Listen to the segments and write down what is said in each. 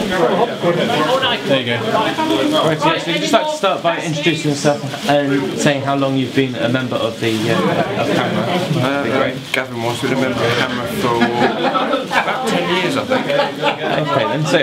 There you go. Right, so you'd just like to start by introducing yourself and saying how long you've been a member of the of CAMRA. Gavin was been a member of CAMRA for about 10 years, I think. Okay then, so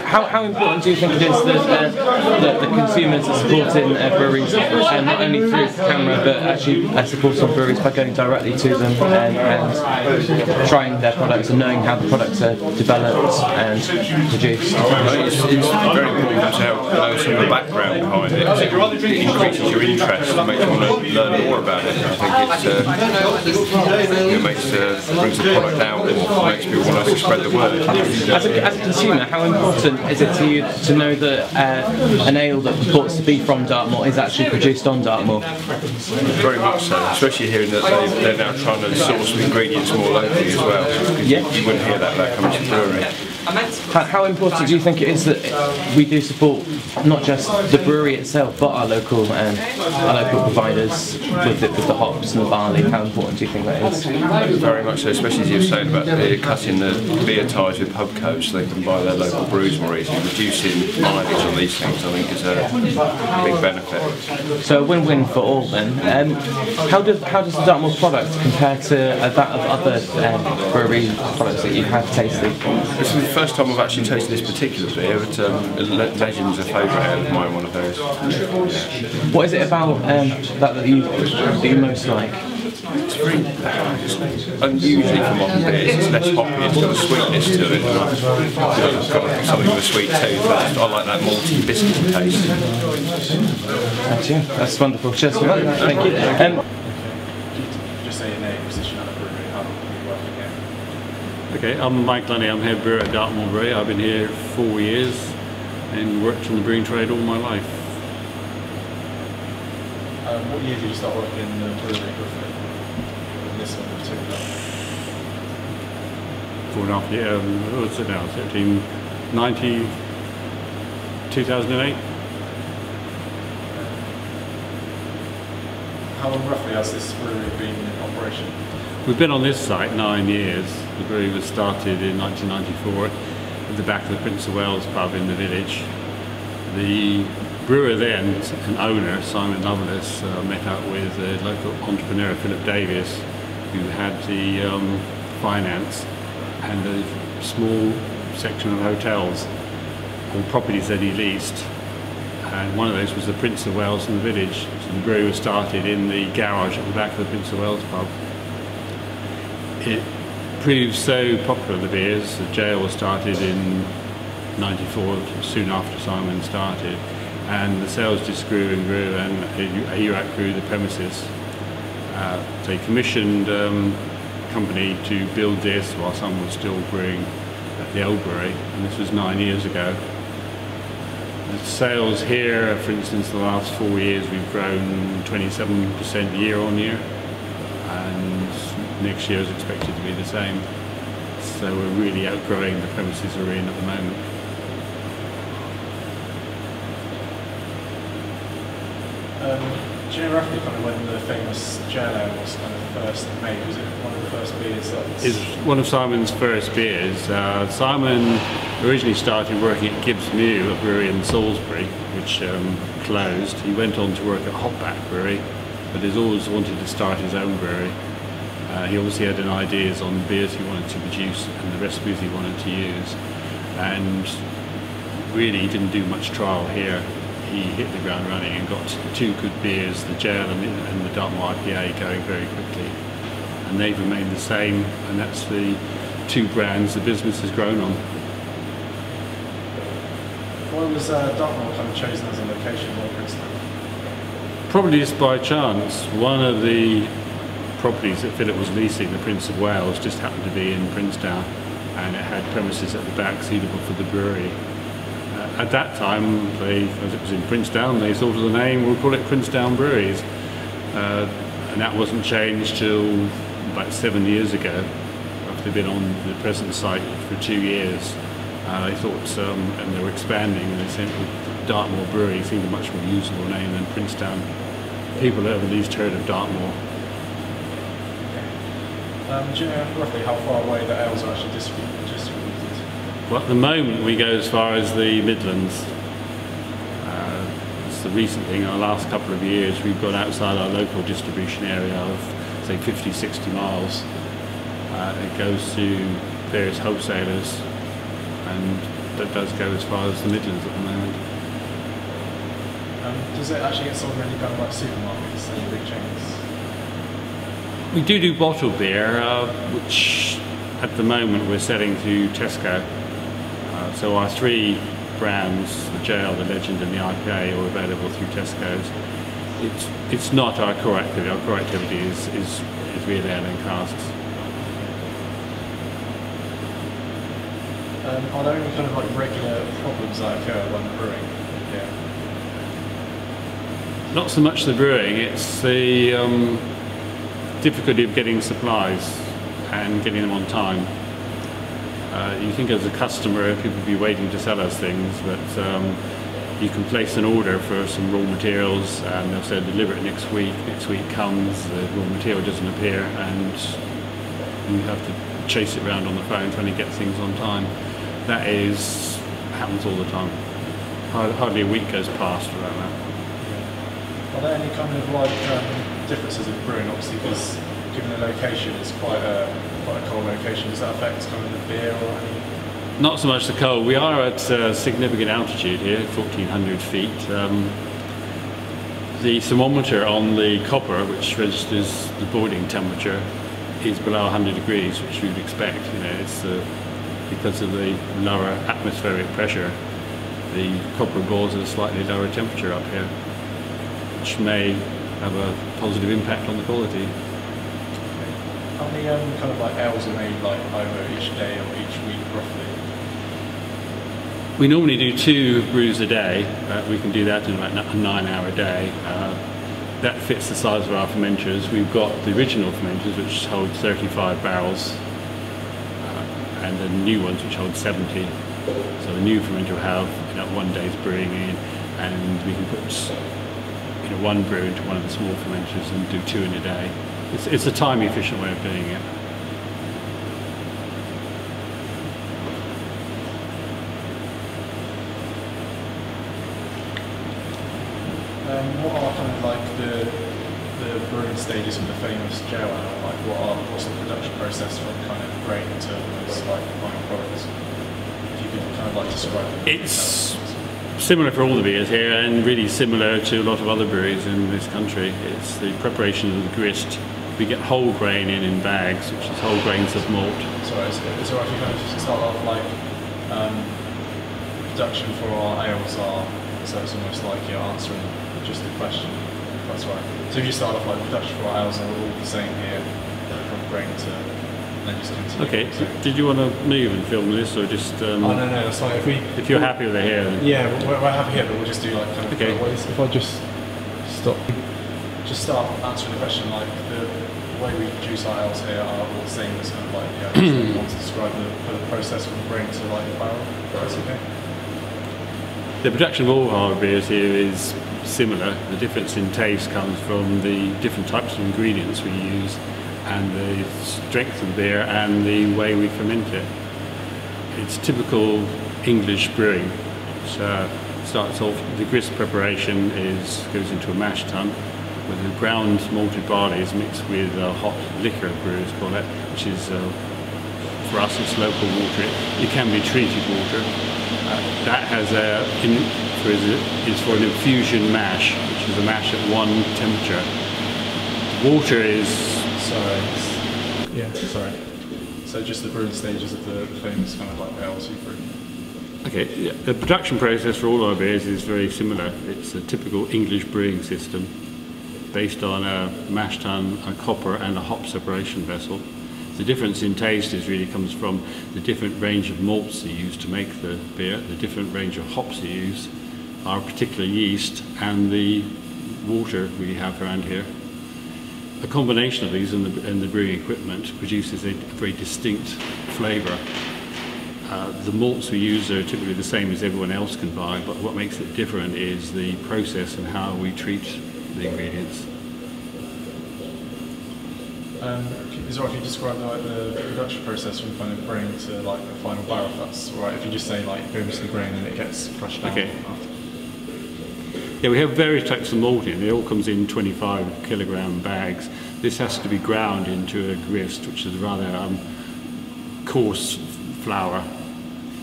how important do you think it is that the consumers are supporting breweries, and not only through CAMRA but actually supporting breweries by going directly to them and trying their products and knowing how the products are developed and produced? It's very important to know some of the background behind it. It increases your interest and makes you want to learn more about it. I think brings the product out and makes people want to spread the word. As a consumer, how important is it to you to know that an ale that purports to be from Dartmoor is actually produced on Dartmoor? Very much so, especially hearing that they're now trying to source ingredients more locally as well. Yeah. You wouldn't hear that coming to the brewery. How important do you think it is that we do support not just the brewery itself but our local providers with the hops and the barley? How important do you think that is? Very much so, especially as you were saying about cutting the beer ties with pub codes so they can buy their local brews more easily. Reducing mileage on these things I think is a big benefit. So a win-win for all then. How does the Dartmoor product compare to that of other brewery products that you have tasted? This is the first time I've actually tasted this particular beer, but Legend's a favourite ale of mine, one of those. What is it about that you most like? It's very unusually for modern beers. It's less hoppy, it's got a sweetness to it. I've got something with a sweet tooth. I like that malty biscuity taste. That's wonderful. Cheers for that. Thank you. Just say your name, position at the brewery, how long have you worked here? Okay, I'm Mike Lunny, I'm head brewer at Dartmoor Brewery. I've been here 4 years and worked in the brewing trade all my life. What year did you start working in the brewery roughly? In this one in particular? 4.5 years, what's it now, 1990, 2008. How long roughly has this brewery been in operation? We've been on this site 9 years. The brewery was started in 1994 at the back of the Prince of Wales pub in the village. The brewer then, an owner, Simon Lovelace, met up with a local entrepreneur, Philip Davies, who had the finance and a small section of hotels or properties that he leased. And one of those was the Prince of Wales in the village. So the brewery was started in the garage at the back of the Prince of Wales pub. It proved so popular, the beers. The jail was started in '94, soon after Simon started, and the sales just grew and grew, and he outgrew the premises. They commissioned a company to build this while Simon was still brewing at the old brewery, and this was 9 years ago. The sales here, for instance, the last 4 years we've grown 27% year on year, and next year is expected to be the same. So we're really outgrowing the premises we're in at the moment. Do you know roughly kind of when the famous jail ale was kind of first made? Was it one of the first beers that was... It's one of Simon's first beers. Simon originally started working at Gibbs Mew, a brewery in Salisbury, which closed. He went on to work at Hopback Brewery, but he's always wanted to start his own brewery. He obviously had an ideas on the beers he wanted to produce and the recipes he wanted to use. And really he didn't do much trial here. He hit the ground running and got 2 good beers, the Jail and the Dartmoor IPA, going very quickly. And they've remained the same, and that's the 2 brands the business has grown on. Why was Dartmoor kind of chosen as a location for Princeton? Probably just by chance. One of the properties that Philip was leasing, the Prince of Wales, just happened to be in Princetown, and it had premises at the back suitable for the brewery. At that time, as it was in Princetown, they thought of the name, we'll call it Princetown Breweries. And that wasn't changed till about 7 years ago, after they'd been on the present site for 2 years. They thought, and they were expanding, and they said, well, Dartmoor Brewery seemed a much more usable name than Princetown. People have at least heard of Dartmoor. Do you know roughly how far away the ales are actually distributed? Well, at the moment we go as far as the Midlands. It's the recent thing. In the last couple of years we've gone outside our local distribution area of say 50, 60 miles. It goes to various wholesalers, and that does go as far as the Midlands at the moment. Does it actually get sold in any kind of like supermarkets, any big chains? We do bottled beer, which at the moment we're selling to Tesco. So our three brands, the JL, the Legend and the IPA, are available through Tesco's. It's not our core activity. Our core activity is real ale and casks. Are there any kind of like regular problems that occur when brewing? Yeah. Not so much the brewing, it's the difficulty of getting supplies and getting them on time. You think as a customer people will be waiting to sell us things, but you can place an order for some raw materials and they'll say deliver it next week. Next week comes, the raw material doesn't appear, and you have to chase it around on the phone trying to get things on time. That happens all the time. Hardly a week goes past without that. Are there any kind of like differences in brewing? Obviously, because given the location, it's quite a cold location. Does that affect kind of the beer or any? Not so much the cold. We are at significant altitude here, 1,400 feet. The thermometer on the copper, which registers the boiling temperature, is below 100 degrees, which you'd expect. You know, it's because of the lower atmospheric pressure, the copper boils at a slightly lower temperature up here, which may have a positive impact on the quality. How many kind of like ales are made like over each day or each week roughly? We normally do 2 brews a day. We can do that in about a 9-hour day. That fits the size of our fermenters. We've got the original fermenters, which hold 35 barrels, and the new ones which hold 70. So the new fermenter will have 1 day's brewing in, and we can put 1 brew into one of the small fermenters and do 2 in a day. It's a time efficient way of doing it. What are kind of like the brewing stages of the famous JL ale? Like what's the production process from kind of grain to those like final products? If you could kind of like describe them. It's similar for all the beers here, and really similar to a lot of other breweries in this country. It's the preparation of the grist. We get whole grain in bags, which is whole grains of malt. Sorry, is it alright if you kind of start off like production for our ales are, so it's almost like you're answering just the question. That's right. So if you start off like production for our ales are all the same here, from grain to, and then just continue. Okay, so did you want to move and film this, or just... oh no, that's fine. If you're happy with it here, then... Yeah, we're happy here, but we'll just do like kind of... Okay. If I just start answering the question, like the way we produce our ales here are all the same as kind of like, you want to describe the process from grain to like the barrel. That's okay. The production of all our beers here is similar. The difference in taste comes from the different types of ingredients we use and the strength of the beer and the way we ferment it. It's typical English brewing. So starts off, the grist preparation goes into a mash tun, where the ground malted barley is mixed with hot liquor, brewers call it, which is, for us, it's local water. It can be treated water. That has is for an infusion mash, which is a mash at 1 temperature. Water is... Sorry. So just the brewing stages of the famous kind of like ales you brew. Okay, yeah. The production process for all our beers is very similar. It's a typical English brewing system based on a mash tun, a copper and a hop separation vessel. The difference in taste really comes from the different range of malts you use to make the beer, the different range of hops you use, our particular yeast, and the water we have around here. A combination of these and the brewing equipment produces a very distinct flavour. The malts we use are typically the same as everyone else can buy, but what makes it different is the process and how we treat the ingredients. Is it right if you describe like the production process from kind of grain to like the final barrel fuss? Right, if you just say like goes to the grain and it gets crushed down. Okay. Yeah, we have various types of malting. It all comes in 25 kilogram bags. This has to be ground into a grist, which is rather coarse flour.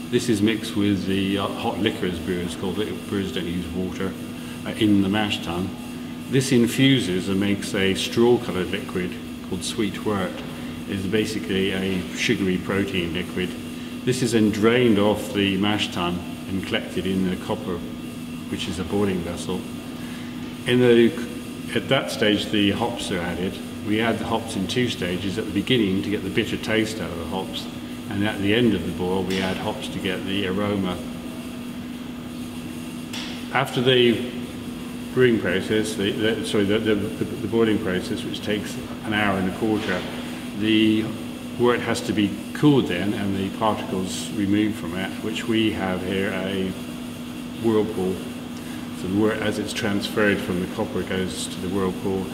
This is mixed with the hot liquor, as brewers call it. Brewers don't use water in the mash tun. This infuses and makes a straw-coloured liquid called sweet wort. It's basically a sugary protein liquid. This is then drained off the mash tun and collected in the copper, which is a boiling vessel. At that stage, the hops are added. We add the hops in 2 stages. At the beginning, to get the bitter taste out of the hops, and at the end of the boil, we add hops to get the aroma. After the brewing process, the boiling process, which takes an hour and a quarter, the wort has to be cooled then, and the particles removed from it, which we have here a whirlpool. So the wort, as it's transferred from the copper, goes to the whirlpool,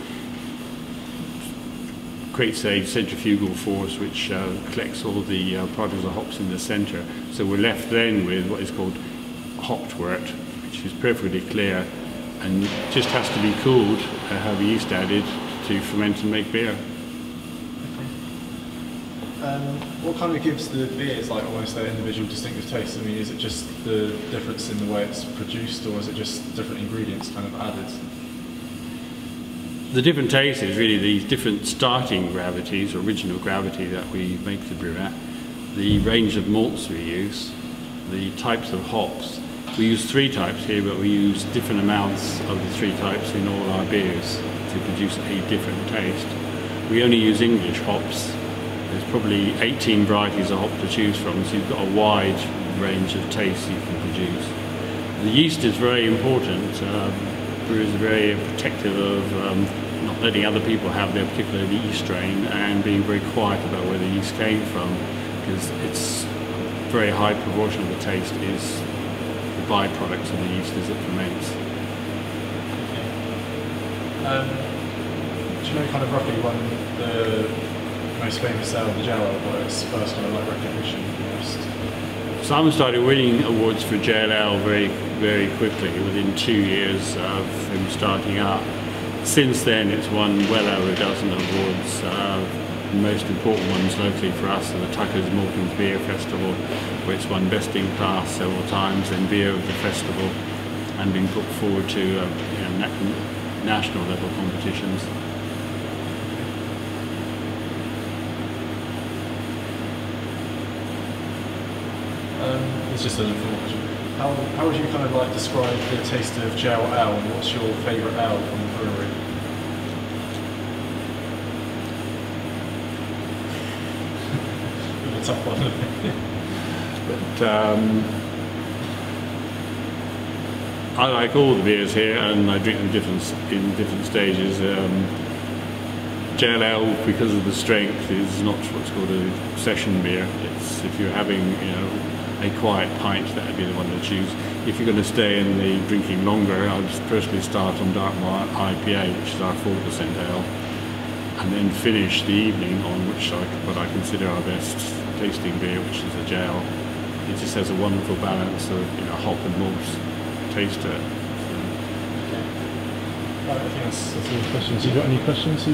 creates a centrifugal force which collects all the particles of hops in the centre. So we're left then with what is called hopped wort, which is perfectly clear and just has to be cooled, have yeast added to ferment and make beer. What kind of gives the beers like almost their individual distinctive taste? I mean, is it just the difference in the way it's produced, or is it just different ingredients kind of added? The different taste is really the different starting gravities, original gravity that we make the brew at, the range of malts we use, the types of hops. We use 3 types here, but we use different amounts of the 3 types in all our beers to produce a different taste. We only use English hops. There's probably 18 varieties of hop to choose from, so you've got a wide range of tastes you can produce. The yeast is very important. Brewers are very protective of not letting other people have their particular yeast strain and being very quiet about where the yeast came from, because it's a very high proportion of the taste is the byproducts of the yeast as it ferments. Do you know kind of roughly when the most famous ale of the JL got its first kind of like recognition? Simon started winning awards for JLL very quickly, within 2 years of him starting up. Since then it's won well over a dozen awards. The most important ones locally for us are the Tucker's Maltings Beer Festival, where it's won Best in Class several times, and Beer of the Festival, and been put forward to national level competitions. It's just an informal question. How would you kind of like describe the taste of JL Ale, and what's your favourite ale from the brewery? A tough one, isn't it? But I like all the beers here, and I drink them in different stages. JL Ale, because of the strength, is not what's called a session beer. It's if you're having, a quiet pint, that would be the one to choose. If you're going to stay in the drinking longer, I'd personally start on Dartmoor IPA, which is our 4% ale, and then finish the evening on what I consider our best tasting beer, which is a JL. It just has a wonderful balance of hop and malt taste to it. I think that's all the questions. You got any questions?